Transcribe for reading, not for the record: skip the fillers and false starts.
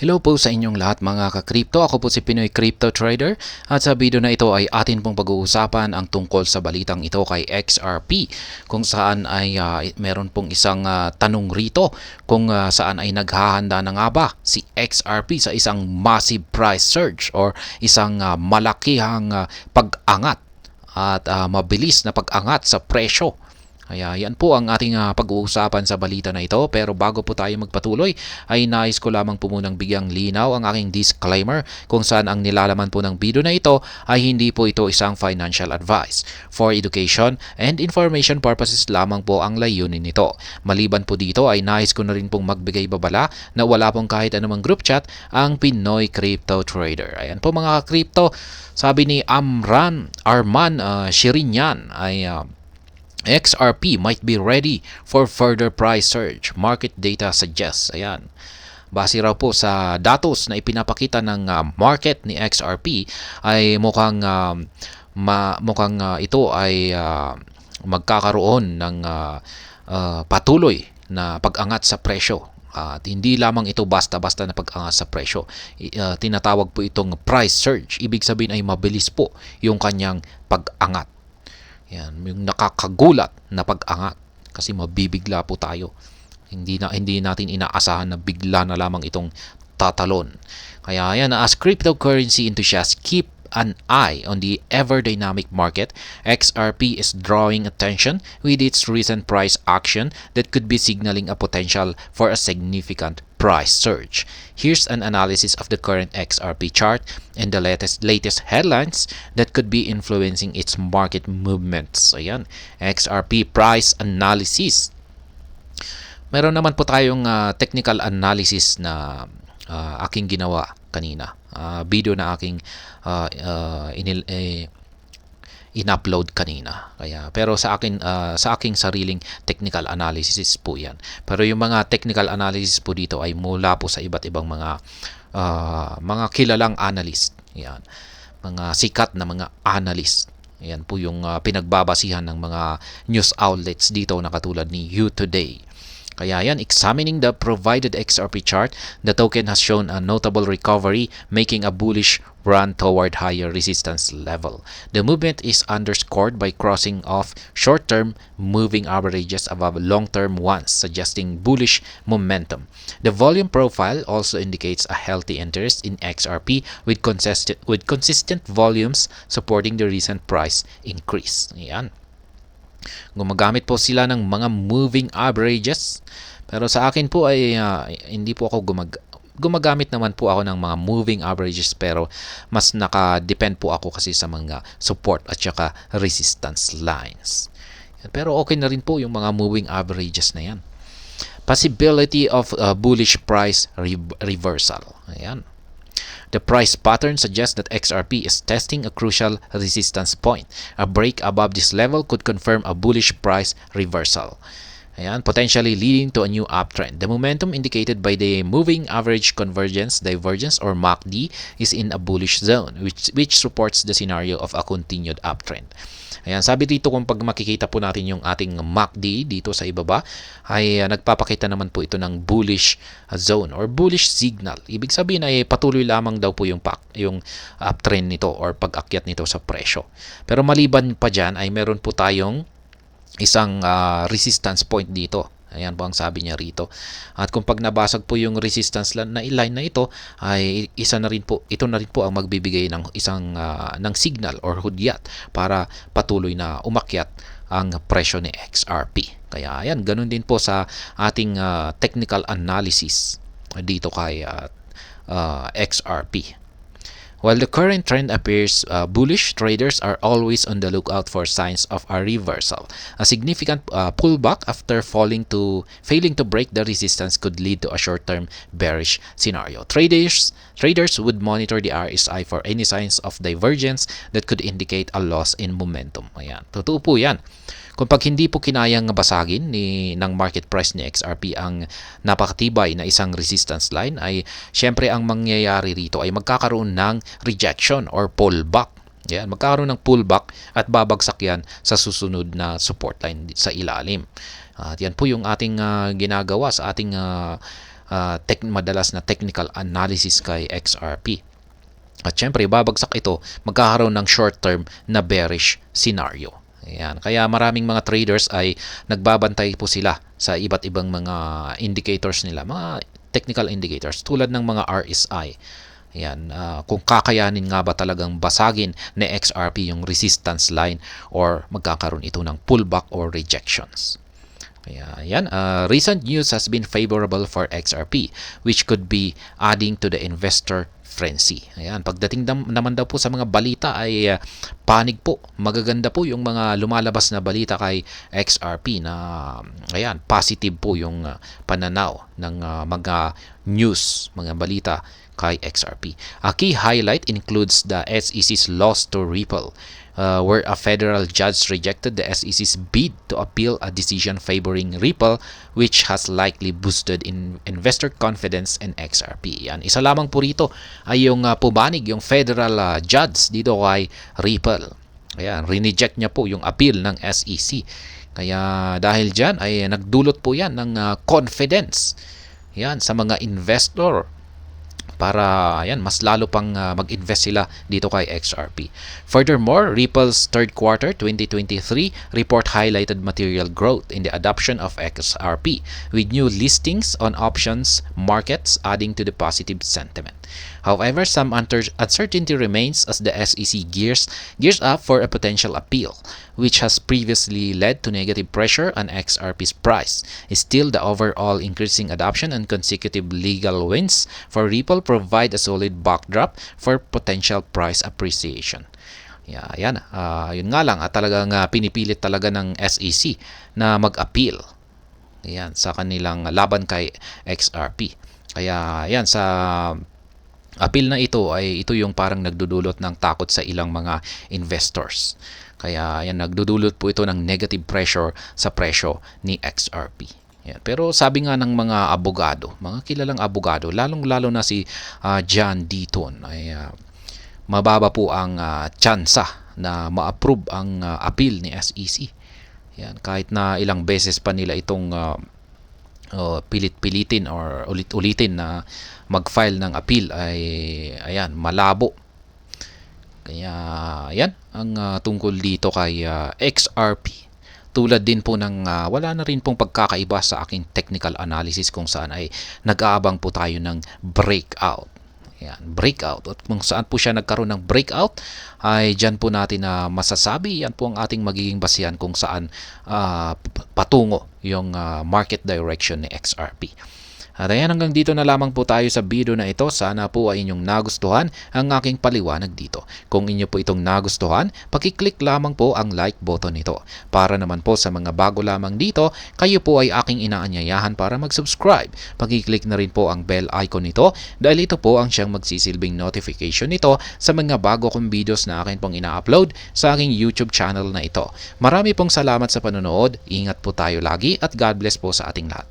Hello po sa inyong lahat mga ka-crypto. Ako po si Pinoy Crypto Trader at sa video na ito ay atin pong pag-uusapan ang tungkol sa balitang ito kay XRP kung saan ay meron pong isang tanong rito kung saan ay naghahanda na nga ba si XRP sa isang massive price surge or isang malakihang pag-angat at mabilis na pag-angat sa presyo. Kaya yan po ang ating pag-uusapan sa balita na ito. Pero bago po tayo magpatuloy ay nais ko lamang po munang bigyang linaw ang aking disclaimer kung saan ang nilalaman po ng video na ito ay hindi po ito isang financial advice. For education and information purposes lamang po ang layunin nito. Maliban po dito ay nais ko na rin pong magbigay babala na wala pong kahit anumang group chat ang Pinoy Crypto Trader. Ayan po mga crypto, sabi ni Arman Shirinyan ay XRP might be ready for further price surge. Market data suggests. Ayan. Base raw po sa datos na ipinapakita ng market ni XRP ay mukhang ito ay magkakaroon ng patuloy na pag-angat sa presyo. At hindi lamang ito basta-basta na pag-angat sa presyo. Tinatawag po itong price surge. Ibig sabihin ay mabilis po yung kanyang pag-angat. Yan, yung nakakagulat na pag-angat kasi mabibigla po tayo. Hindi natin inaasahan na bigla na lamang itong tatalon. Kaya yan, as cryptocurrency enthusiasts keep an eye on the ever-dynamic market, XRP is drawing attention with its recent price action that could be signaling a potential for a significant price surge. Here's an analysis of the current XRP chart and the latest headlines that could be influencing its market movements. Ayan, XRP price analysis. Meron naman po tayong technical analysis na aking ginawa kanina. Video na aking in-upload kanina. Pero sa aking sariling technical analysis po 'yan. Pero yung mga technical analysis po dito ay mula po sa iba't ibang mga kilalang analyst. 'Yan. Mga sikat na mga analyst. Yan po yung pinagbabasihan ng mga news outlets dito na katulad ni You Today. Kaya yan, examining the provided XRP chart, the token has shown a notable recovery, making a bullish run toward higher resistance level. The movement is underscored by crossing off short-term moving averages above long-term ones, suggesting bullish momentum. The volume profile also indicates a healthy interest in XRP with consistent volumes supporting the recent price increase. Yan. Gumagamit po sila ng mga moving averages. Pero sa akin po ay hindi po ako gumagamit naman po ako ng mga moving averages, pero mas naka-depend po ako kasi sa mga support at saka resistance lines. Pero okay na rin po yung mga moving averages na yan. Possibility of bullish price reversal. Ayan. The price pattern suggests that XRP is testing a crucial resistance point. A break above this level could confirm a bullish price reversal. Ayan, potentially leading to a new uptrend. The momentum indicated by the moving average divergence or MACD is in a bullish zone, which supports the scenario of a continued uptrend. Ayan, sabi dito kung pag makikita po natin yung ating MACD dito sa ibaba, ay nagpapakita naman po ito ng bullish zone or bullish signal. Ibig sabihin ay patuloy lamang daw po yung uptrend nito or pag-akyat nito sa presyo. Pero maliban pa dyan ay meron po tayong isang resistance point dito. Ayan po ang sabi niya rito. At kung pag nabasag po yung resistance line na ito, ay ito na rin po ang magbibigay ng isang ng signal or hudyat para patuloy na umakyat ang presyo ni XRP. Kaya ayan, ganun din po sa ating technical analysis dito kay XRP. While the current trend appears bullish, traders are always on the lookout for signs of a reversal. A significant pullback after failing to break the resistance could lead to a short-term bearish scenario. Traders would monitor the RSI for any signs of divergence that could indicate a loss in momentum. Ayan, totoo po yan. Kung pag hindi po kinayang basagin ng market price ni XRP ang napakatibay na isang resistance line, ay syempre ang mangyayari rito ay magkakaroon ng rejection or pullback. Yan, magkakaroon ng pullback at babagsak yan sa susunod na support line sa ilalim. At yan po yung ating ginagawa sa ating madalas na technical analysis kay XRP. At syempre, babagsak ito, magkakaroon ng short-term na bearish scenario. Ayan. Kaya maraming mga traders ay nagbabantay po sila sa iba't ibang mga indicators nila, mga technical indicators tulad ng mga RSI. Ayan, kung kakayanin nga ba talagang basagin ni XRP yung resistance line or magkakaroon ito ng pullback or rejections. Kaya yan, recent news has been favorable for XRP, which could be adding to the investor frenzy. Ayan, pagdating naman daw po sa mga balita ay panig po. Magaganda po yung mga lumalabas na balita kay XRP na ayan, positive po yung pananaw ng mga news, mga balita kay XRP. A key highlight includes the SEC's loss to Ripple, where a federal judge rejected the SEC's bid to appeal a decision favoring Ripple, which has likely boosted investor confidence in XRP. Yan. Isa lamang po rito ay yung pumanig, yung federal judge dito kay Ripple. Ayan, rineject niya po yung appeal ng SEC. Kaya dahil dyan ay nagdulot po yan ng confidence yan, sa mga investor para ayan, mas lalo pang mag-invest sila dito kay XRP. Furthermore, Ripple's third quarter 2023 report highlighted material growth in the adoption of XRP, with new listings on options markets adding to the positive sentiment. However, some uncertainty remains as the SEC gears up for a potential appeal, which has previously led to negative pressure on XRP's price. Still, the overall increasing adoption and consecutive legal wins for Ripple provide a solid backdrop for potential price appreciation. Yan. Yun nga lang, talagang pinipilit talaga ng SEC na mag-appeal yan, sa kanilang laban kay XRP. Kaya yan, sa appeal na ito ay ito yung parang nagdudulot ng takot sa ilang mga investors. Kaya yan, nagdudulot po ito ng negative pressure sa presyo ni XRP. Yan. Pero sabi nga ng mga abogado, mga kilalang abogado, lalong-lalo na si John Deaton, ay mababa po ang tsansa na ma-approve ang appeal ni SEC. Yan. Kahit na ilang beses pa nila itong pilit-pilitin or ulit-ulitin na mag-file ng appeal ay ayan, malabo. Kaya yan ang tungkol dito kay XRP. Tulad din po ng wala na rin pong pagkakaiba sa aking technical analysis kung saan ay nag-aabang po tayo ng breakout. Yan, breakout. At kung saan po siya nagkaroon ng breakout ay dyan po natin na masasabi, yan po ang ating magiging basihan kung saan patungo yung market direction ni XRP. At ayan, hanggang dito na lamang po tayo sa video na ito. Sana po ay inyong nagustuhan ang aking paliwanag dito. Kung inyo po itong nagustuhan, pakiclick lamang po ang like button nito. Para naman po sa mga bago lamang dito, kayo po ay aking inaanyayahan para mag-subscribe. Pakiclick na rin po ang bell icon nito dahil ito po ang siyang magsisilbing notification nito sa mga bago kong videos na akin pong ina-upload sa aking YouTube channel na ito. Marami pong salamat sa panonood. Ingat po tayo lagi at God bless po sa ating lahat.